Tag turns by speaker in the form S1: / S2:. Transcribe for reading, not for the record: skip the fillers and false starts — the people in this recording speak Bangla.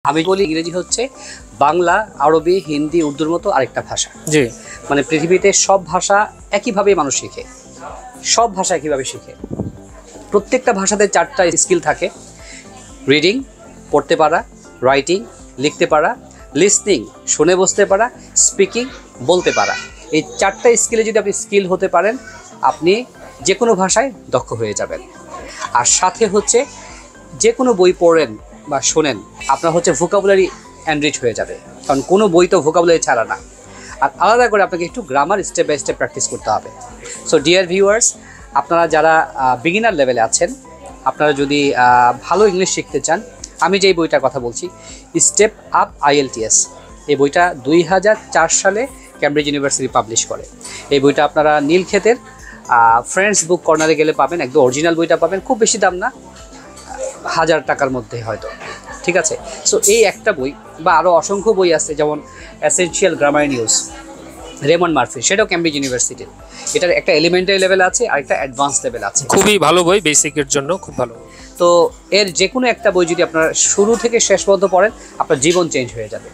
S1: আমি বলি ইংরেজি হচ্ছে বাংলা, আরবি, হিন্দি, উর্দুর মতো আরেকটা ভাষা।
S2: জি,
S1: মানে পৃথিবীতে সব ভাষা একইভাবে মানুষ শিখে, সব ভাষা একইভাবে শিখে। প্রত্যেকটা ভাষাতে 4টা স্কিল থাকে: রিডিং, পড়তে পারা; রাইটিং, লিখতে পারা; লিসনিং, শুনে বুঝতে পারা; স্পিকিং, বলতে পারা। এই 4টা স্কিলে যদি আপনি স্কিল হতে পারেন, আপনি যে কোনো ভাষায় দক্ষ হয়ে যাবেন। আর সাথে হচ্ছে যে কোনো বই পড়েন বা শোনেন, আপনার হচ্ছে ভোকাবুলারি এনরিচ হয়ে যাবে, কারণ কোনো বই তো ভোকাবুলারি ছাড়া না। আর আলাদা করে আপনাকে একটু grammar step by step practice করতে হবে। সো ডিয়ার ভিউয়ার্স, আপনারা যারা বিগিনার লেভেলে আছেন, আপনারা যদি ভালো ইংলিশ শিখতে চান, আমি যেই বইটার কথা বলছি, স্টেপ আপ IELTS, এই বইটা 2004 সালে ক্যামব্রিজ ইউনিভার্সিটি পাবলিশ করে। এই বইটা আপনারা নীলক্ষেতের ফ্রেন্ডস বুক কর্নারে গেলে পাবেন। একদম অরিজিনাল বইটা পাবেন, খুব বেশি দাম না, 1000 টাকার মধ্যে হয়তো। ঠিক আছে। সো এই একটা বই বা আরও অসংখ্য বই আছে, যেমন essential grammar news, Raymond Murphy, সেটাও ক্যামব্রিজ ইউনিভার্সিটির। এটার একটা এলিমেন্টারি লেভেল আছে আর একটা অ্যাডভান্স লেভেল আছে।
S2: খুবই ভালো বই, বেসিকের জন্য খুব ভালো।
S1: তো এর যে কোনো একটা বই যদি আপনারা শুরু থেকে শেষ পর্যন্ত পড়েন, আপনার জীবন চেঞ্জ হয়ে যাবে।